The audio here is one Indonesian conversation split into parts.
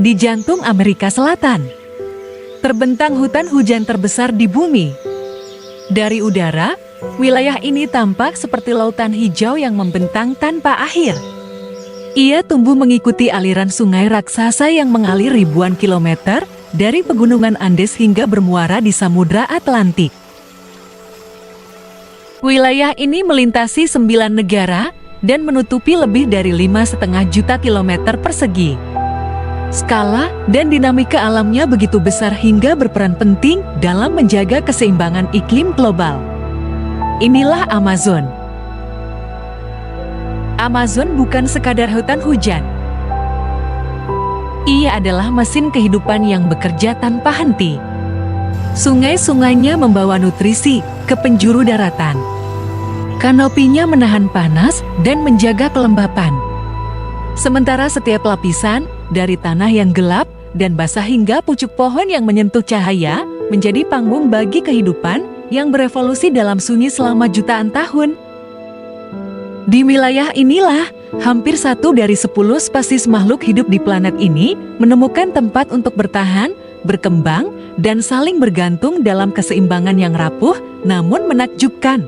di jantung Amerika Selatan. Terbentang hutan hujan terbesar di bumi. Dari udara, wilayah ini tampak seperti lautan hijau yang membentang tanpa akhir. Ia tumbuh mengikuti aliran sungai raksasa yang mengalir ribuan kilometer dari pegunungan Andes hingga bermuara di Samudra Atlantik. Wilayah ini melintasi 9 negara dan menutupi lebih dari 5,5 juta kilometer persegi. Skala dan dinamika alamnya begitu besar hingga berperan penting dalam menjaga keseimbangan iklim global. Inilah Amazon. Amazon bukan sekadar hutan hujan. Ia adalah mesin kehidupan yang bekerja tanpa henti. Sungai-sungainya membawa nutrisi ke penjuru daratan. Kanopinya menahan panas dan menjaga kelembapan. Sementara setiap lapisan, dari tanah yang gelap dan basah hingga pucuk pohon yang menyentuh cahaya, menjadi panggung bagi kehidupan yang berevolusi dalam sunyi selama jutaan tahun. Di wilayah inilah, hampir 1 dari 10 spesies makhluk hidup di planet ini menemukan tempat untuk bertahan, berkembang, dan saling bergantung dalam keseimbangan yang rapuh namun menakjubkan.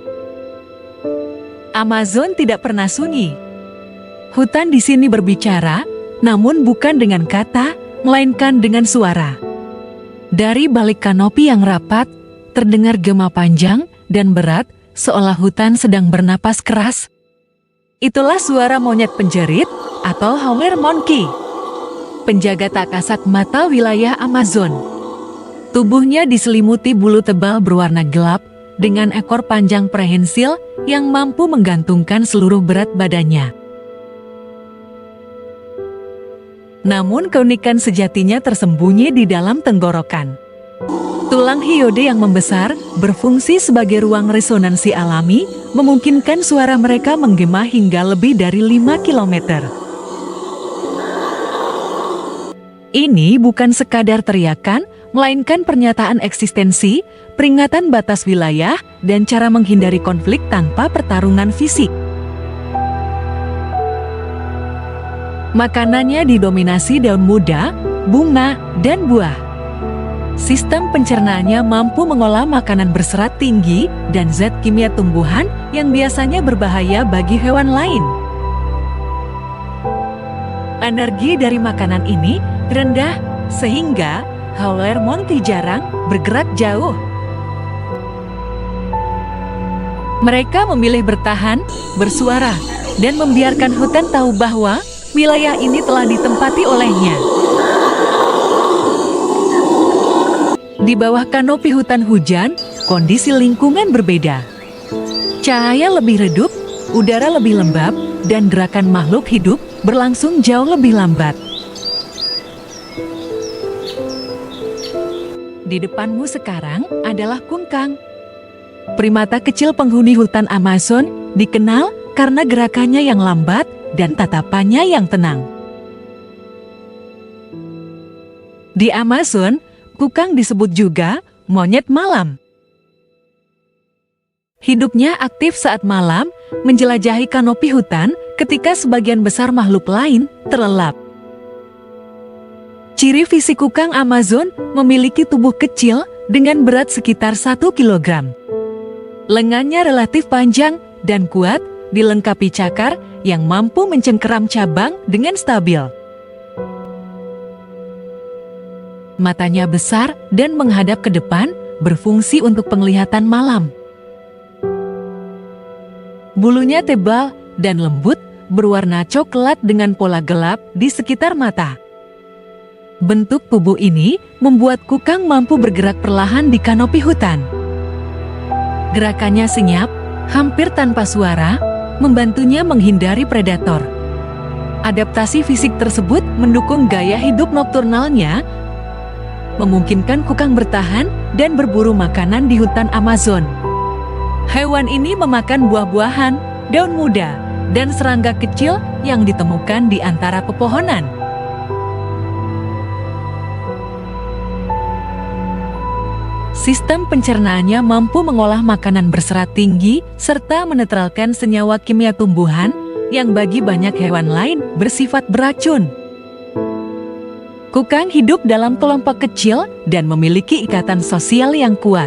Amazon tidak pernah sunyi. Hutan di sini berbicara, namun bukan dengan kata, melainkan dengan suara. Dari balik kanopi yang rapat, terdengar gema panjang dan berat, seolah hutan sedang bernapas keras. Itulah suara monyet penjerit atau howler monkey, penjaga tak kasat mata wilayah Amazon. Tubuhnya diselimuti bulu tebal berwarna gelap dengan ekor panjang prehensil yang mampu menggantungkan seluruh berat badannya. Namun keunikan sejatinya tersembunyi di dalam tenggorokan. Tulang hyoide yang membesar berfungsi sebagai ruang resonansi alami, memungkinkan suara mereka menggema hingga lebih dari 5 km. Ini bukan sekadar teriakan, melainkan pernyataan eksistensi, peringatan batas wilayah, dan cara menghindari konflik tanpa pertarungan fisik. Makanannya didominasi daun muda, bunga, dan buah. Sistem pencernaannya mampu mengolah makanan berserat tinggi dan zat kimia tumbuhan yang biasanya berbahaya bagi hewan lain. Energi dari makanan ini rendah sehingga howler monkey jarang bergerak jauh. Mereka memilih bertahan, bersuara, dan membiarkan hutan tahu bahwa wilayah ini telah ditempati olehnya. Di bawah kanopi hutan hujan, kondisi lingkungan berbeda. Cahaya lebih redup, udara lebih lembab, dan gerakan makhluk hidup berlangsung jauh lebih lambat. Di depanmu sekarang adalah kungkang. Primata kecil penghuni hutan Amazon dikenal karena gerakannya yang lambat dan tatapannya yang tenang. Di Amazon, kungkang disebut juga monyet malam. Hidupnya aktif saat malam, menjelajahi kanopi hutan ketika sebagian besar makhluk lain terlelap. Ciri fisik kungkang Amazon memiliki tubuh kecil dengan berat sekitar 1 kg. Lengannya relatif panjang dan kuat, dilengkapi cakar yang mampu mencengkeram cabang dengan stabil. Matanya besar dan menghadap ke depan, berfungsi untuk penglihatan malam. Bulunya tebal dan lembut, berwarna coklat dengan pola gelap di sekitar mata. Bentuk tubuh ini membuat kungkang mampu bergerak perlahan di kanopi hutan. Gerakannya senyap, hampir tanpa suara, membantunya menghindari predator. Adaptasi fisik tersebut mendukung gaya hidup nokturnalnya, memungkinkan kungkang bertahan dan berburu makanan di hutan Amazon. Hewan ini memakan buah-buahan, daun muda, dan serangga kecil yang ditemukan di antara pepohonan. Sistem pencernaannya mampu mengolah makanan berserat tinggi serta menetralkan senyawa kimia tumbuhan yang bagi banyak hewan lain bersifat beracun. Kukang hidup dalam kelompok kecil dan memiliki ikatan sosial yang kuat.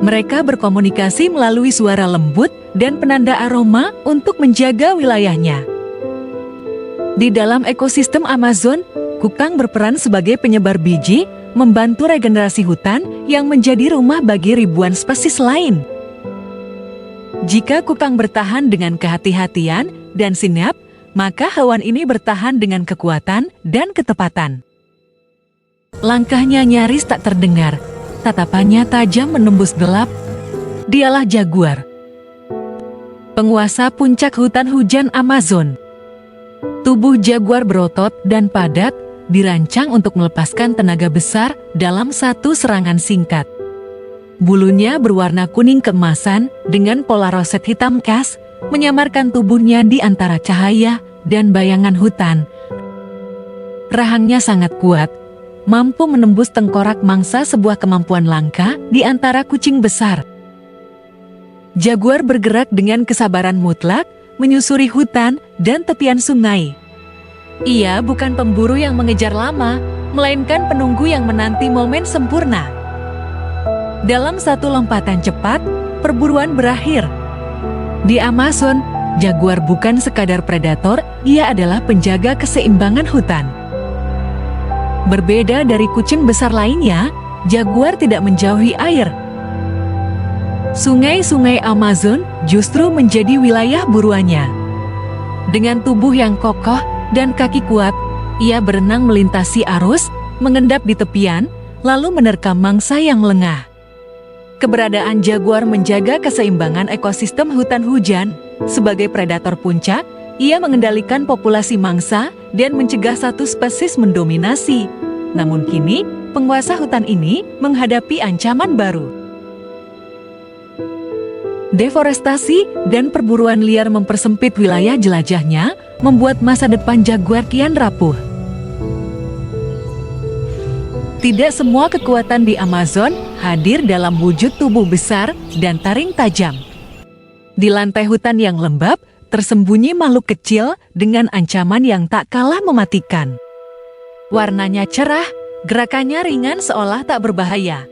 Mereka berkomunikasi melalui suara lembut dan penanda aroma untuk menjaga wilayahnya. Di dalam ekosistem Amazon, kukang berperan sebagai penyebar biji, membantu regenerasi hutan yang menjadi rumah bagi ribuan spesies lain. Jika kukang bertahan dengan kehati-hatian dan sinap, maka hewan ini bertahan dengan kekuatan dan ketepatan. Langkahnya nyaris tak terdengar, tatapannya tajam menembus gelap. Dialah jaguar, penguasa puncak hutan hujan Amazon. Tubuh jaguar berotot dan padat, dirancang untuk melepaskan tenaga besar dalam satu serangan singkat. Bulunya berwarna kuning keemasan dengan pola roset hitam khas, menyamarkan tubuhnya di antara cahaya dan bayangan hutan. Rahangnya sangat kuat, mampu menembus tengkorak mangsa, sebuah kemampuan langka di antara kucing besar. Jaguar bergerak dengan kesabaran mutlak, menyusuri hutan dan tepian sungai. Ia bukan pemburu yang mengejar lama, melainkan penunggu yang menanti momen sempurna. Dalam satu lompatan cepat, perburuan berakhir. Di Amazon, jaguar bukan sekadar predator, ia adalah penjaga keseimbangan hutan. Berbeda dari kucing besar lainnya, jaguar tidak menjauhi air. Sungai-sungai Amazon justru menjadi wilayah buruannya. Dengan tubuh yang kokoh dan kaki kuat, ia berenang melintasi arus, mengendap di tepian, lalu menerkam mangsa yang lengah. Keberadaan jaguar menjaga keseimbangan ekosistem hutan hujan. Sebagai predator puncak, ia mengendalikan populasi mangsa dan mencegah satu spesies mendominasi. Namun kini, penguasa hutan ini menghadapi ancaman baru. Deforestasi dan perburuan liar mempersempit wilayah jelajahnya, membuat masa depan jaguar kian rapuh. Tidak semua kekuatan di Amazon hadir dalam wujud tubuh besar dan taring tajam. Di lantai hutan yang lembab, tersembunyi makhluk kecil dengan ancaman yang tak kalah mematikan. Warnanya cerah, gerakannya ringan seolah tak berbahaya.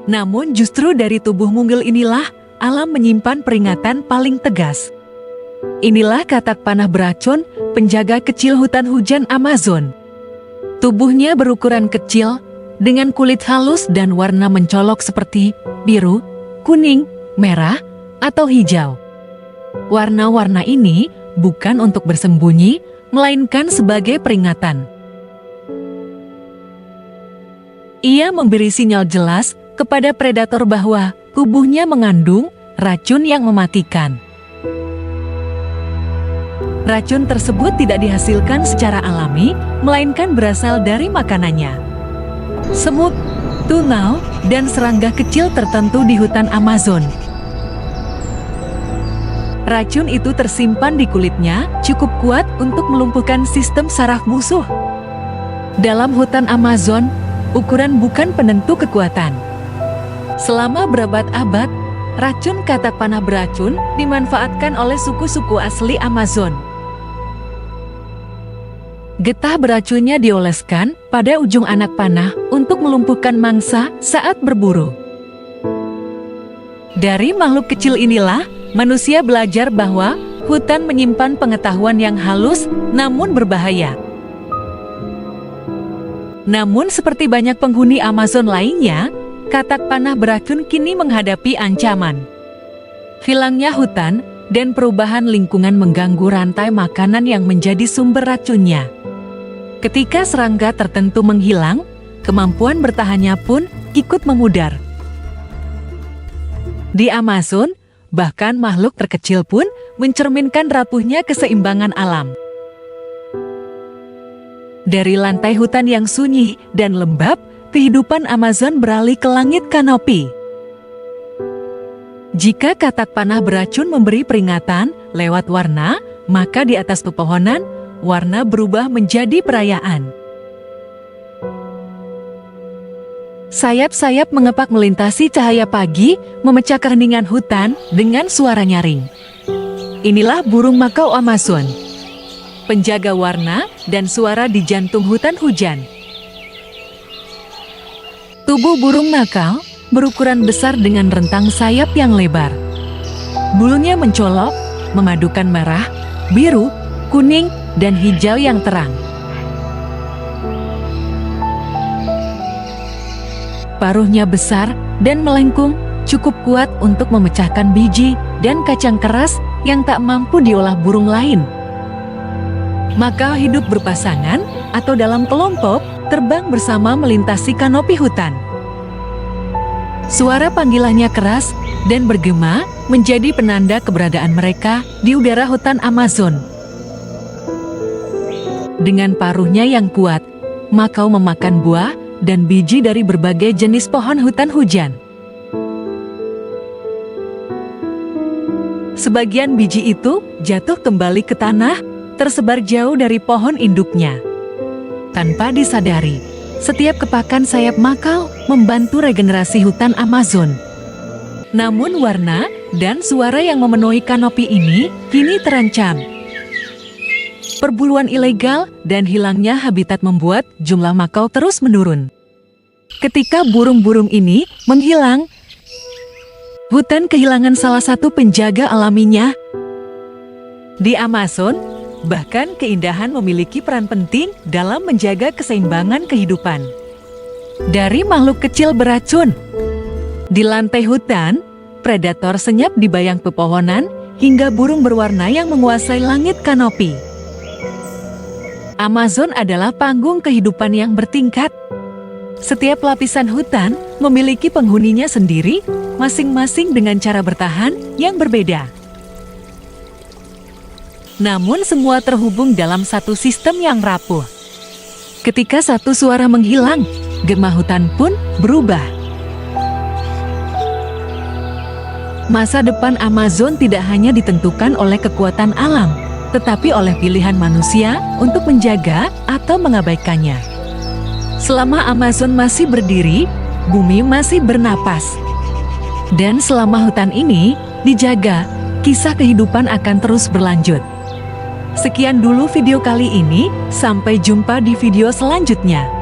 Namun justru dari tubuh mungil inilah alam menyimpan peringatan paling tegas. Inilah katak panah beracun, penjaga kecil hutan hujan Amazon. Tubuhnya berukuran kecil, dengan kulit halus dan warna mencolok seperti biru, kuning, merah, atau hijau. Warna-warna ini bukan untuk bersembunyi, melainkan sebagai peringatan. Ia memberi sinyal jelas kepada predator bahwa tubuhnya mengandung racun yang mematikan. Racun tersebut tidak dihasilkan secara alami, melainkan berasal dari makanannya. Semut, tuna, dan serangga kecil tertentu di hutan Amazon. Racun itu tersimpan di kulitnya, cukup kuat untuk melumpuhkan sistem saraf musuh. Dalam hutan Amazon, ukuran bukan penentu kekuatan. Selama berabad-abad, racun katak panah beracun dimanfaatkan oleh suku-suku asli Amazon. Getah beracunnya dioleskan pada ujung anak panah untuk melumpuhkan mangsa saat berburu. Dari makhluk kecil inilah, manusia belajar bahwa hutan menyimpan pengetahuan yang halus namun berbahaya. Namun seperti banyak penghuni Amazon lainnya, katak panah beracun kini menghadapi ancaman. Hilangnya hutan dan perubahan lingkungan mengganggu rantai makanan yang menjadi sumber racunnya. Ketika serangga tertentu menghilang, kemampuan bertahannya pun ikut memudar. Di Amazon, bahkan makhluk terkecil pun mencerminkan rapuhnya keseimbangan alam. Dari lantai hutan yang sunyi dan lembab, kehidupan Amazon beralih ke langit kanopi. Jika katak panah beracun memberi peringatan lewat warna, maka di atas pepohonan, warna berubah menjadi perayaan. Sayap-sayap mengepak melintasi cahaya pagi, memecah keheningan hutan dengan suara nyaring. Inilah burung makau Amazon. penjaga warna dan suara di jantung hutan hujan. Tubuh burung nakal berukuran besar dengan rentang sayap yang lebar. Bulunya mencolok, memadukan merah, biru, kuning, dan hijau yang terang. Paruhnya besar dan melengkung, cukup kuat untuk memecahkan biji dan kacang keras yang tak mampu diolah burung lain. Makau hidup berpasangan atau dalam kelompok, terbang bersama melintasi kanopi hutan. Suara panggilannya keras dan bergema menjadi penanda keberadaan mereka di udara hutan Amazon. Dengan paruhnya yang kuat, Makau memakan buah dan biji dari berbagai jenis pohon hutan hujan. Sebagian biji itu jatuh kembali ke tanah, tersebar jauh dari pohon induknya. Tanpa disadari, setiap kepakan sayap Makau membantu regenerasi hutan Amazon. Namun warna dan suara yang memenuhi kanopi ini kini terancam. Perburuan ilegal dan hilangnya habitat membuat jumlah Makau terus menurun. Ketika burung-burung ini menghilang, hutan kehilangan salah satu penjaga alaminya. Di Amazon, bahkan keindahan memiliki peran penting dalam menjaga keseimbangan kehidupan. Dari makhluk kecil beracun, di lantai hutan, predator senyap di bayang pepohonan, hingga burung berwarna yang menguasai langit kanopi. Amazon adalah panggung kehidupan yang bertingkat. Setiap lapisan hutan memiliki penghuninya sendiri, masing-masing dengan cara bertahan yang berbeda. Namun semua terhubung dalam satu sistem yang rapuh. Ketika satu suara menghilang, gema hutan pun berubah. Masa depan Amazon tidak hanya ditentukan oleh kekuatan alam, tetapi oleh pilihan manusia untuk menjaga atau mengabaikannya. Selama Amazon masih berdiri, bumi masih bernapas. Dan selama hutan ini dijaga, kisah kehidupan akan terus berlanjut. Sekian dulu video kali ini, sampai jumpa di video selanjutnya.